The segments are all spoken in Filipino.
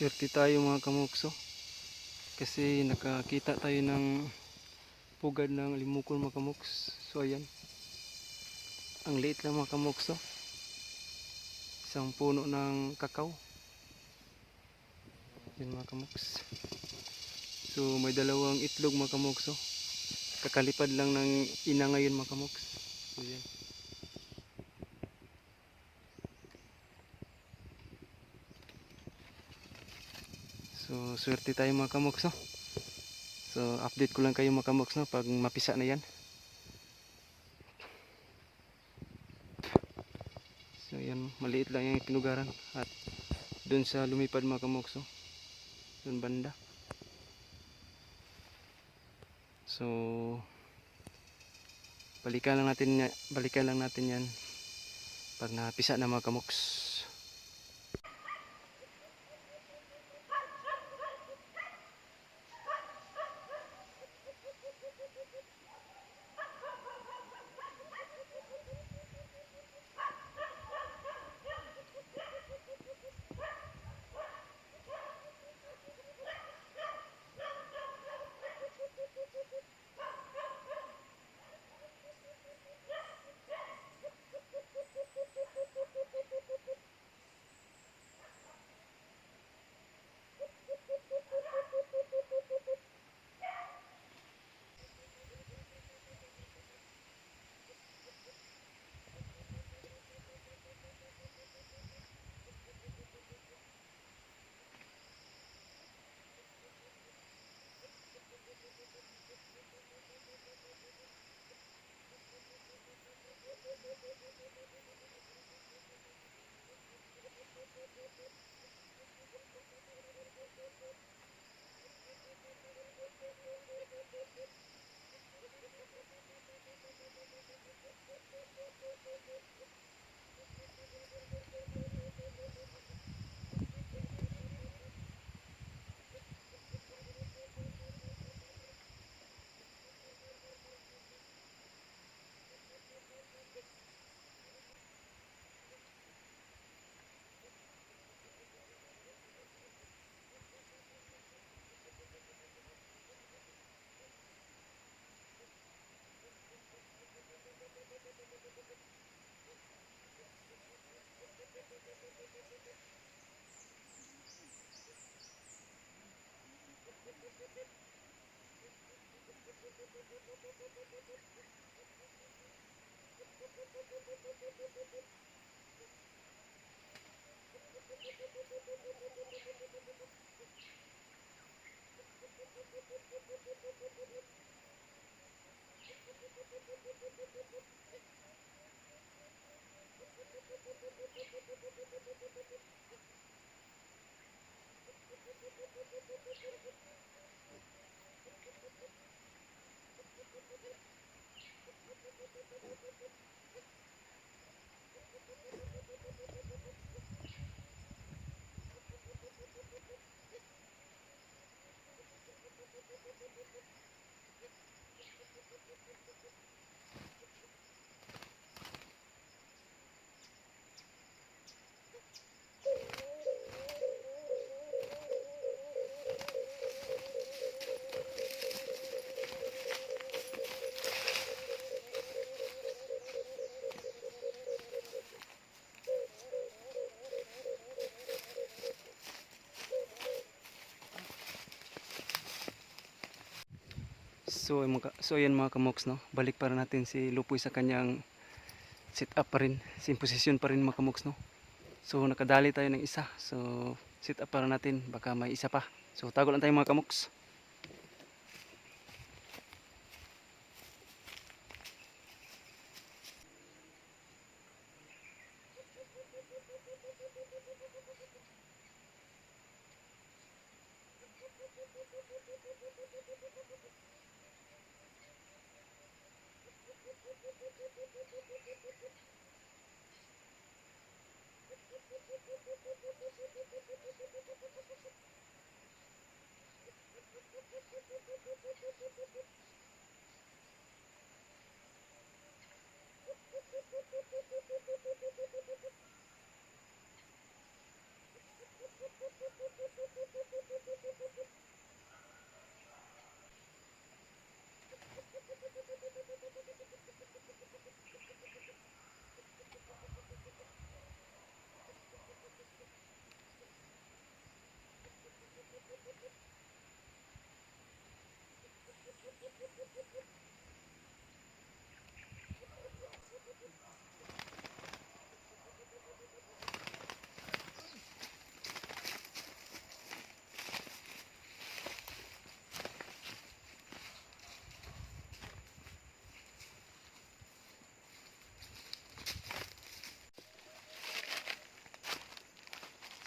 Swerte tayo mga kamukso kasi nakakita tayo ng pugad ng limukol mga kamuks. So ayan, ang liit lang mga kamukso, isang puno ng kakao. Yan mga kamuks. So may dalawang itlog mga kamukso, kakalipad lang ng ina ngayon mga kamuks. So yan. So swerte tayo mga kamuks, no? So update ko lang kayo mga kamuks, no, pag mapisa na yan. So yan, maliit lang yung pinugaran. At dun sa lumipad mga kamuks, no, dun banda. So balikan lang natin yan pag napisa na mga kamuks. So ayan mga kamoks, no? Balik para natin si Lupoy sa kanyang sit up pa rin, sin posisyon pa rin mga kamoks, no? So nakadali tayo ng isa. So sit up para natin, baka may isa pa. So tago lang tayo mga kamoks.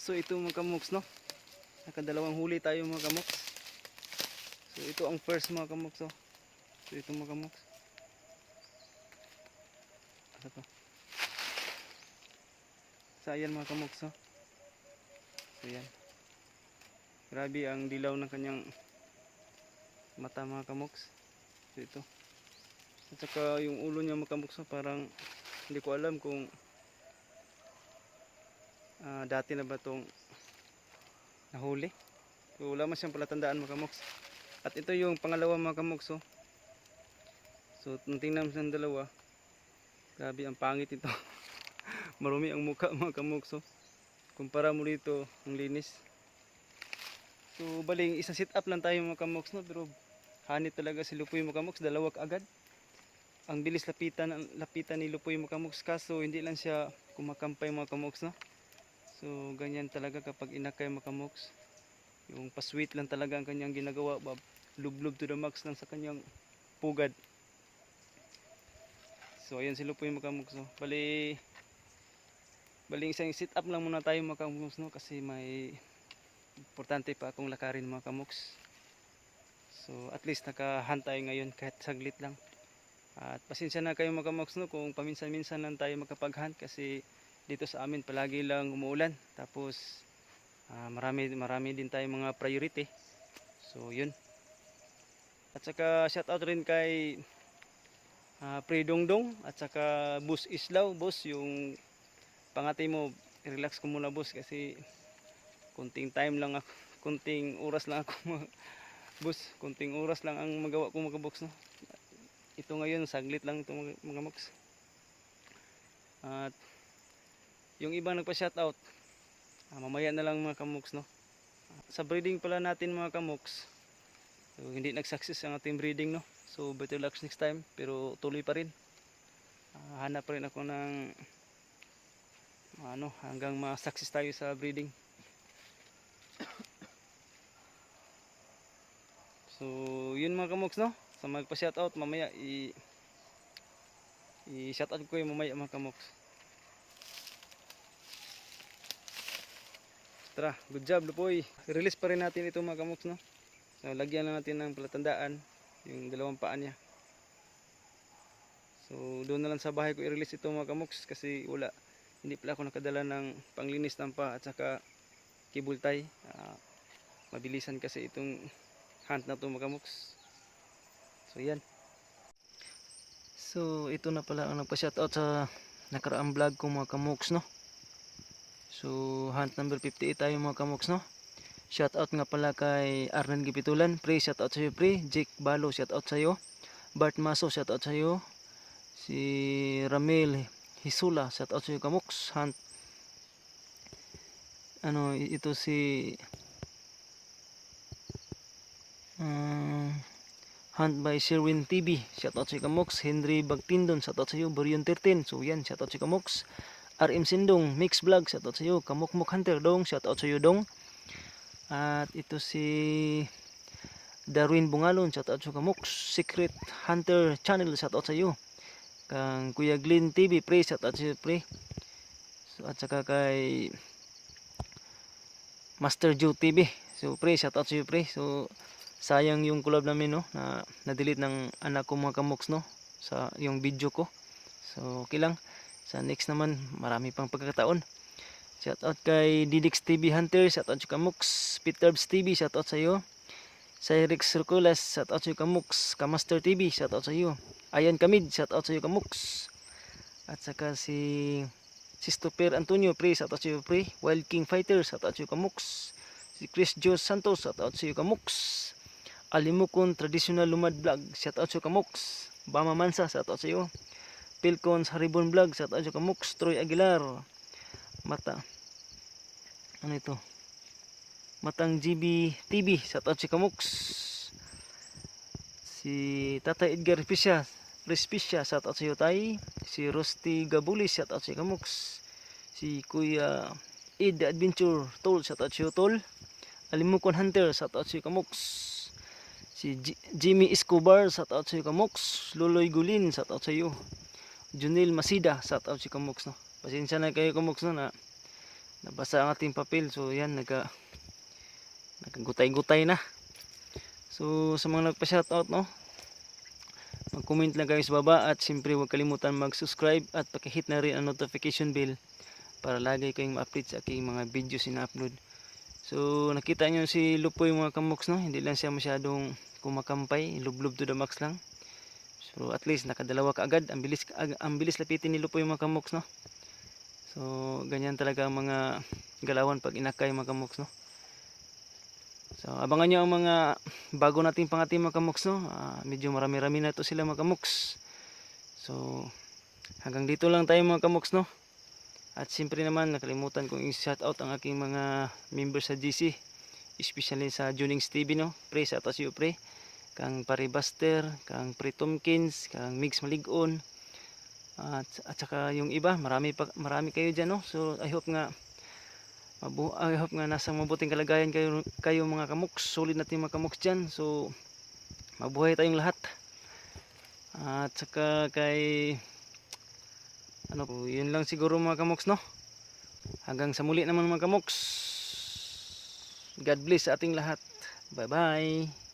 So ito mga kamoks, no? Nakadalawang huli tayo mga kamoks. So ito ang first mga kamoks, oh. So ito mga kamoks. Asa to? So ayan mga kamoks, oh. So yan. Grabe ang dilaw ng kanyang mata mga kamoks. So ito. At saka yung ulo niya mga kamoks, oh, parang hindi ko alam kung dati na ba itong nahuli. So wala man siyang palatandaan mga kamoks. At ito yung pangalawa mga kamoks, oh. So nung tingnan mo ng dalawa, grabe ang pangit ito. Marumi ang mukha mga kamoks, oh. Kumpara mo dito ang linis. So baling isang sit up lang tayo mga kamoks, no? Pero hanit talaga si Lupoy mga kamoks, dalawa agad. Ang bilis lapitan ni Lupoy mga kamoks, kaso hindi lang siya kumakampay mga kamoks, no? So ganyan talaga kapag inakay mga kamoks. Yung pasweet lang talaga ang kanyang ginagawa, lublob to the max lang sa kanyang pugad. So ayan si Lupoy mga kamoks, no? Baling isang sit up lang muna tayo mga kamoks, no? Kasi may importante pa akong lakarin mga kamoks. So at least nakahunt tayo ngayon kahit saglit lang. At pasensya na kayo mga kamoks, no, kung paminsan-minsan lang tayo makapag-hunt kasi dito sa amin palagi lang umuulan. Tapos marami din tayo mga priority. So yun. At saka shout out rin kay Pre Dongdong at saka Boss Islaw. Boss, yung pangati mo, relax ko muna boss kasi kunting time lang ako, kunting oras lang ako boss, kunting oras lang ang magawa ko mga box, no? Ito ngayon saglit lang ito mga box. At yung ibang nagpa-shoutout, mamaya na lang mga kamoks, no? Sa breeding pala natin mga kamoks, so, hindi nag-success ang ating breeding, no? So better luck next time, pero tuloy pa rin. Hanap pa rin ako ng hanggang ma-success tayo sa breeding. So yun mga kamoks, no? Sa magpa-shoutout mamaya i-shoutout ko yung mamaya mga kamoks. Tara, good job Lupoy. Release pa rin natin ito mga kamoks, no? So lagyan lang natin ng palatandaan yung dalawang paa niya. So doon na lang sa bahay ko i-release ito mga kamoks kasi hindi pala ako nakadala ng panglinis ng paa at saka cable tie. Mabilisan kasi itong hunt na ito mga kamoks. So yan. So ito na pala ang nagpa-shoutout sa nakaraang vlog ko mga kamoks, no? So hunt number 58 tayo mga kamoks, no? Shoutout nga pala kay Arnan Gipitulan, pre, shoutout sa iyo pre. Jake Balo, shoutout sa iyo. Bart Maso, shoutout sa iyo. Si Ramil Hisula, shoutout sa iyo kamoks. Hunt ito si Hunt by Sherwin TV, shoutout sa iyo kamoks. Henry Bagtindon, shoutout sa iyo. Borion 13, so yan, shoutout sa iyo kamoks. RM Sindong, Mix Vlog, shoutout sa iyo. Kamukmuk Hunter Dong, shoutout sa iyo Dong. At ito si Darwin Bungalon, shoutout sa kamoks. Secret Hunter Channel, shoutout sa iyo. Kang Kuya Glenn TV, pre, shoutout sa iyo pre. So, at saka kay Master Joe TV, so pre, shoutout sa iyo pre. So sayang yung collab namin, no, na-delete ng anak ko mga kamoks, no, sa yung video ko. So okay lang. Sa next naman, marami pang pagkakataon. Shoutout kay Didix TV Hunter, shoutout sa kamoks. Peterbs TV, shoutout sa iyo. Cyrix Circulas, shoutout sa iyo kamoks. Kamaster TV, shoutout sa iyo. Ayan Kamid, shoutout sa iyo kamoks. At saka si Sistoper Antonio, pre, shoutout sa iyo pre. Wild King Fighter, shoutout sa iyo kamoks. Si Chris Jos Santos, shout out sa iyo kamoks. Alimukon Traditional Lumad Vlog, shout out sa iyo kamoks. Bama Mansa, shout out sa iyo. Pilcons Haribon Vlog, shout out sa iyo kamoks. Troy Aguilar, Mata, ano ito? Matang GB TV, shout out sa iyo kamoks. Si Tatay Edgar Respicia, shout out sa iyo tay. Si Rusty Gabulis, shout out sa iyo kamoks. Si Kuya Ed Adventure Tol, shout out sa iyo tol. Alimukon Hunter, shout out sa iyo kamoks. Si Jimmy Escobar, shout out sa iyo kamoks. Loloy Gulin, shout out sa iyo. Junil Masida, shout out sa iyo kamoks no. Pasensya na kayo kamoks no na nabasa ang ating papel. So yan nagagutay-gutay na. So sa mga nagpa-shout out no, mag-comment lang kayo sa baba at siyempre huwag kalimutan mag-subscribe at paki-hit na rin ang notification bell para lagi kayong ma-update sa aking mga videos na upload. So nakita nyo si Lupoy mga kamoks no, hindi lang siya masyadong kumakampay, lublob to the max lang. So at least nakadalawa ka agad, ang bilis lapitin ni Lupoy mga kamoks no. So ganyan talaga ang mga galawan pag inakay mga kamoks no. So abangan nyo ang mga bago nating pangatim mga kamoks no. Medyo marami-rami na to sila mga kamoks. So hanggang dito lang tayo mga kamoks no. At siyempre naman nakalimutan kong i-shoutout ang aking mga members sa GC, especially sa Junings TV no. Pre sa atas iyo pre, kang Pare Buster, kang Pre Tomkins, kang Mix Maligon, at saka yung iba, marami kayo diyan no. So I hope nga nasa mabuting kalagayan kayo mga kamoks, solid natin mga kamoks diyan. So mabuhay tayong lahat. At saka kay yun lang siguro mga kamoks no. Hanggang sa muli naman mga kamoks. God bless sa ating lahat. Bye bye.